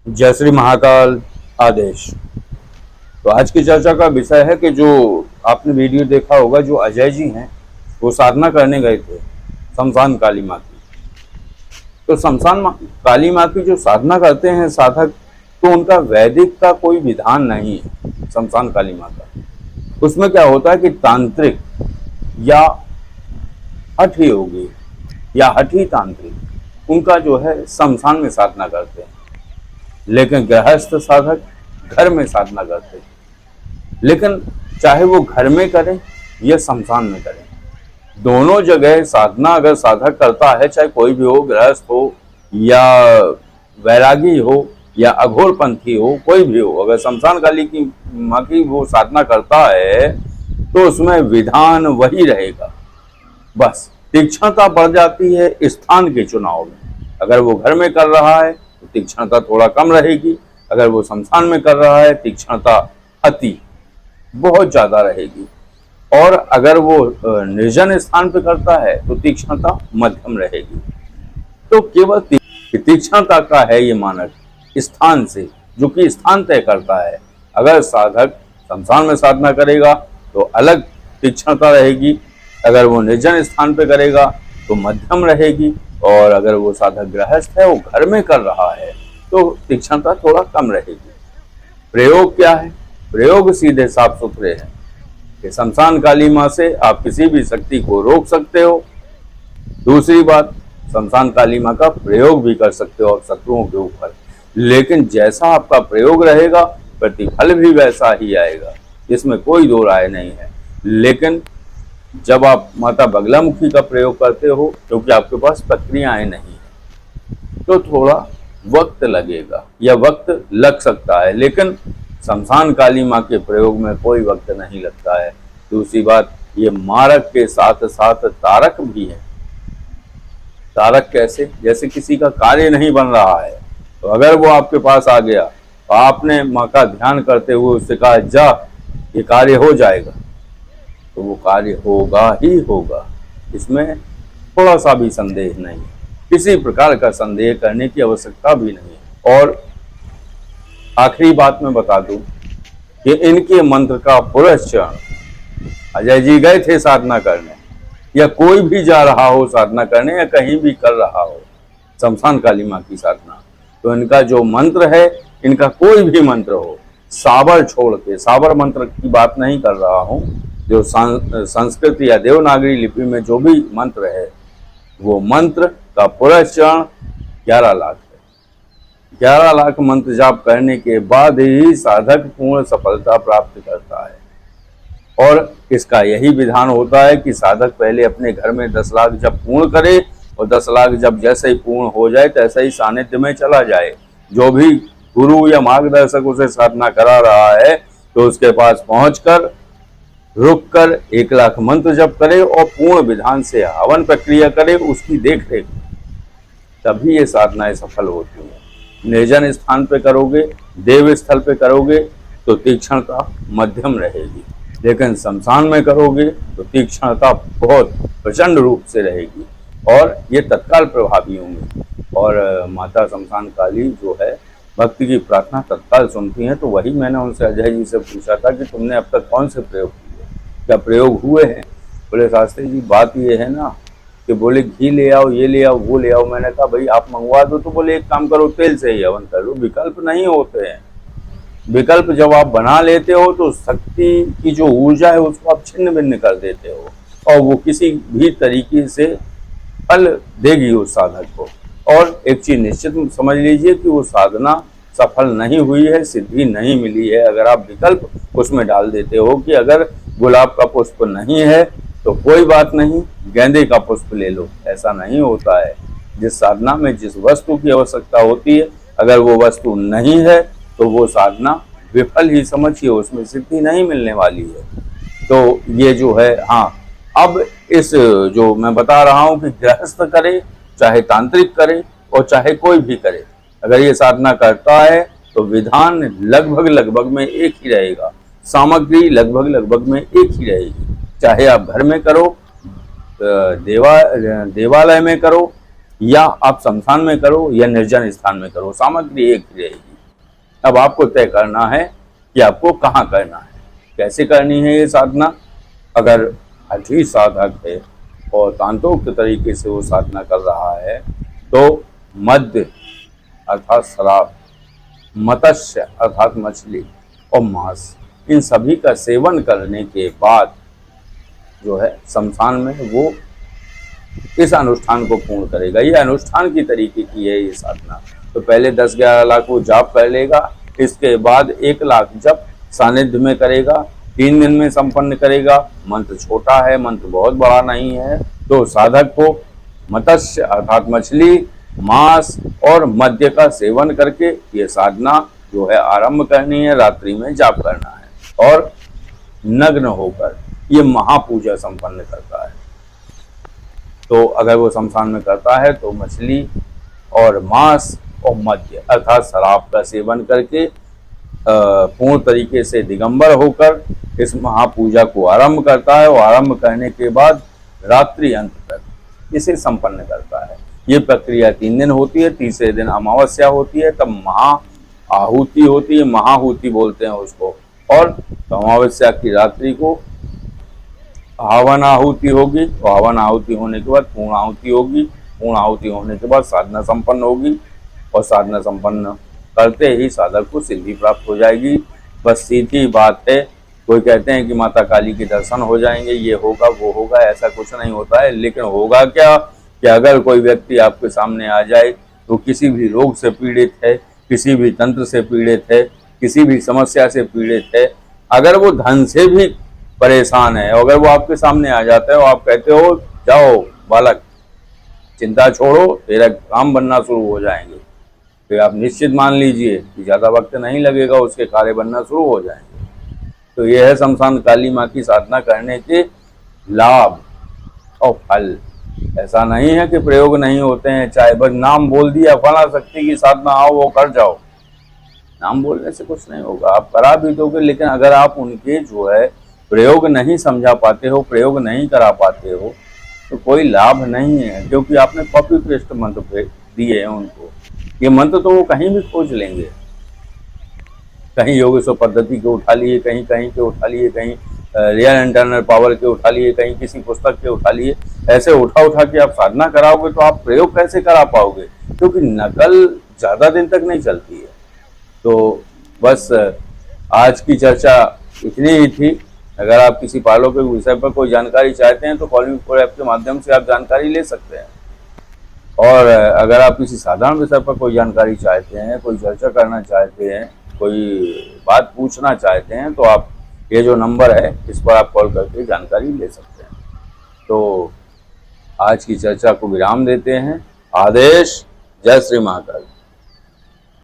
जय श्री महाकाल आदेश। तो आज की चर्चा का विषय है कि जो आपने वीडियो देखा होगा, जो अजय जी हैं वो साधना करने गए थे शमशान काली माँ की। तो काली माँ की जो साधना करते हैं साधक, तो उनका वैदिक का कोई विधान नहीं है शमशान काली माँ का। उसमें क्या होता है कि तांत्रिक या हठ योगी या हठी तांत्रिक उनका जो है शमशान में साधना करते हैं, लेकिन गृहस्थ साधक घर में साधना करते हैं। लेकिन चाहे वो घर में करें या शमशान में करें, दोनों जगह साधना अगर साधक करता है, चाहे कोई भी हो, गृहस्थ हो या वैरागी हो या अघोरपंथी हो, कोई भी हो, अगर शमशान काली की माँ की वो साधना करता है तो उसमें विधान वही रहेगा। बस तीक्ष्णता बढ़ जाती है स्थान के चुनाव में। अगर वो घर में कर रहा है तो तीक्ष्णता थोड़ा कम रहेगी, अगर वो शमशान में कर रहा है तीक्ष्णता अति बहुत ज्यादा रहेगी, और अगर वो निर्जन स्थान पे करता है तो तीक्ष्णता मध्यम रहेगी। तो केवल तीक्ष्णता का है ये मानक स्थान से, जो कि स्थान तय करता है। अगर साधक शमशान में साधना करेगा तो अलग तीक्ष्णता रहेगी, अगर वो निर्जन स्थान पे करेगा तो मध्यम रहेगी, और अगर वो साधक गृहस्थ है, वो घर में कर रहा है, तो तीक्ष्णता थोड़ा कम रहेगी। प्रयोग क्या है? प्रयोग सीधे साफ सुथरे हैं कि शमशान काली माँ से आप किसी भी शक्ति को रोक सकते हो। दूसरी बात, शमशान काली माँ का प्रयोग भी कर सकते हो शत्रुओं के ऊपर, लेकिन जैसा आपका प्रयोग रहेगा प्रतिफल भी वैसा ही आएगा, इसमें कोई दो राय नहीं है। लेकिन जब आप माता बगलामुखी का प्रयोग करते हो, क्योंकि आपके पास प्रक्रियाएं नहीं है, तो थोड़ा वक्त लगेगा या वक्त लग सकता है, लेकिन शमशान काली माँ के प्रयोग में कोई वक्त नहीं लगता है। दूसरी बात, ये मारक के साथ साथ तारक भी है। तारक कैसे? जैसे किसी का कार्य नहीं बन रहा है, तो अगर वो आपके पास आ गया तो आपने माँ का ध्यान करते हुए उससे कहा जा ये कार्य हो जाएगा, तो वो कार्य होगा ही होगा। इसमें थोड़ा सा भी संदेह नहीं, किसी प्रकार का संदेह करने की आवश्यकता भी नहीं। और आखिरी बात मैं बता दूं कि इनके मंत्र का पुरस्चरण, अजय जी गए थे साधना करने, या कोई भी जा रहा हो साधना करने या कहीं भी कर रहा हो शमशान काली माँ की साधना, तो इनका जो मंत्र है, इनका कोई भी मंत्र हो, साबर छोड़ के, साबर मंत्र की बात नहीं कर रहा हूँ, जो संस्कृत या देवनागरी लिपि में जो भी मंत्र है, वो मंत्र का पुरस्चरण 11 लाख है। 11 लाख मंत्र जाप करने के बाद ही साधक पूर्ण सफलता प्राप्त करता है। और इसका यही विधान होता है कि साधक पहले अपने घर में 10 लाख जप पूर्ण करे, और 10 लाख जप जैसे ही पूर्ण हो जाए तैसे ही सानिध्य में चला जाए। जो भी गुरु या मार्गदर्शक उसे साधना करा रहा है, तो उसके पास पहुंचकर रुककर 1 लाख मंत्र जप करे और पूर्ण विधान से हवन प्रक्रिया करे, उसकी देख रेख, तभी ये साधनाएं सफल होती हैं। निर्जन स्थान पे करोगे, देव स्थल पे करोगे तो तीक्ष्णता मध्यम रहेगी, लेकिन शमशान में करोगे तो तीक्ष्णता बहुत प्रचंड रूप से रहेगी, और ये तत्काल प्रभावी होंगे। और माता शमशान काली जो है भक्ति की प्रार्थना तत्काल सुनती हैं। तो वही मैंने उनसे, अजय जी से पूछा था कि तुमने अब तक कौन से प्रयोग किए, क्या प्रयोग हुए हैं? बोले शास्त्री जी बात ये है ना कि बोले घी ले आओ, ये ले आओ, वो ले आओ। मैंने कहा भाई आप मंगवा दो, तो बोले एक काम करो तेल से ही हवन कर लो। विकल्प नहीं होते हैं। विकल्प जब आप बना लेते हो तो शक्ति की जो ऊर्जा है उसको आप छिन्न भिन्न कर देते हो, और वो किसी भी तरीके से फल देगी उस साधक को। और एक चीज निश्चित समझ लीजिए कि वो साधना सफल नहीं हुई है, सिद्धि नहीं मिली है, अगर आप विकल्प उसमें डाल देते हो कि अगर गुलाब का पुष्प नहीं है तो कोई बात नहीं, गेंदे का पुष्प ले लो। ऐसा नहीं होता है। जिस साधना में जिस वस्तु की आवश्यकता होती है, अगर वो वस्तु नहीं है तो वो साधना विफल ही समझिए, उसमें सिद्धि नहीं मिलने वाली है। तो ये जो है, हाँ, अब इस जो मैं बता रहा हूँ कि गृहस्थ करे, चाहे तांत्रिक करे और चाहे कोई भी करे, अगर ये साधना करता है तो विधान लगभग में एक ही रहेगा, सामग्री लगभग में एक ही रहेगी। चाहे आप घर में करो, देवालय में करो, या आप शमशान में करो या निर्जन स्थान में करो, सामग्री एक ही रहेगी। अब आपको तय करना है कि आपको कहाँ करना है, कैसे करनी है ये साधना। अगर हठी साधक है और तांत्रिक तरीके से वो साधना कर रहा है तो मद्य अर्थात शराब, मत्स्य अर्थात मछली और मांस, इन सभी का सेवन करने के बाद जो है शमशान में वो इस अनुष्ठान को पूर्ण करेगा। ये अनुष्ठान की तरीके की है ये साधना। तो पहले 10-11 लाख वो जाप कर लेगा, इसके बाद 1 लाख जप सानिध्य में करेगा, 3 दिन में संपन्न करेगा। मंत्र छोटा है, मंत्र बहुत बड़ा नहीं है। तो साधक को मत्स्य अर्थात मछली, मांस और मद्य का सेवन करके ये साधना जो है आरंभ करनी है, रात्रि में जाप करना है और नग्न होकर ये महापूजा संपन्न करता है। तो अगर वो शमशान में करता है तो मछली और मांस और मद्य अर्थात शराब का सेवन करके पूर्ण तरीके से दिगंबर होकर इस महापूजा को आरंभ करता है और आरंभ करने के बाद रात्रि अंत तक इसे संपन्न करता है। ये प्रक्रिया 3 दिन होती है। तीसरे दिन अमावस्या होती है, तब महा आहुति होती है, महाहुति बोलते हैं उसको। और अमावस्या की रात्रि को हवन आहुति होगी, तो हवन आहुति होने के बाद पूर्ण आहुति होगी, पूर्ण आहुति होने के बाद साधना संपन्न होगी और साधना संपन्न करते ही साधक को सिद्धि प्राप्त हो जाएगी। बस सीधी बात है। कोई कहते हैं कि माता काली के दर्शन हो जाएंगे, ये होगा वो होगा, ऐसा कुछ नहीं होता है। लेकिन होगा क्या कि अगर कोई व्यक्ति आपके सामने आ जाए तो किसी भी रोग से पीड़ित है, किसी भी तंत्र से पीड़ित है, किसी भी समस्या से पीड़ित है, अगर वो धन से भी परेशान है, अगर वो आपके सामने आ जाता है और आप कहते हो जाओ बालक चिंता छोड़ो, तेरा काम बनना शुरू हो जाएंगे, तो आप निश्चित मान लीजिए कि ज़्यादा वक्त नहीं लगेगा, उसके कार्य बनना शुरू हो जाएंगे। तो ये है शमशान काली माँ की साधना करने के लाभ और फल। ऐसा नहीं है कि प्रयोग नहीं होते हैं, चाहे बस नाम बोल दिया फला शक्ति की साधना आओ वो कर जाओ, नाम बोलने से कुछ नहीं होगा, आप करा भी दोगे। लेकिन अगर आप उनके जो है प्रयोग नहीं समझा पाते हो, प्रयोग नहीं करा पाते हो, तो कोई लाभ नहीं है, क्योंकि आपने कॉपी पेस्ट मंत्र दिए हैं उनको। ये मंत्र तो वो कहीं भी खोज लेंगे, कहीं योगेश्वर पद्धति के उठा लिए, कहीं कहीं के उठा लिए, कहीं रियल इंटरनल पावर के उठा लिए, कहीं किसी पुस्तक के उठा लिए। ऐसे उठा उठा के आप साधना कराओगे तो आप प्रयोग कैसे करा पाओगे, क्योंकि नकल ज़्यादा दिन तक नहीं चलती है। तो बस आज की चर्चा इतनी ही थी। अगर आप किसी पारलौकिक विषय पर कोई जानकारी चाहते हैं तो कॉलिंग कोड ऐप के माध्यम से आप जानकारी ले सकते हैं। और अगर आप किसी साधारण विषय पर कोई जानकारी चाहते हैं, कोई चर्चा करना चाहते हैं, कोई बात पूछना चाहते हैं, तो आप ये जो नंबर है इस पर आप कॉल करके जानकारी ले सकते हैं। तो आज की चर्चा को विराम देते हैं। आदेश। जय श्री महाकाल।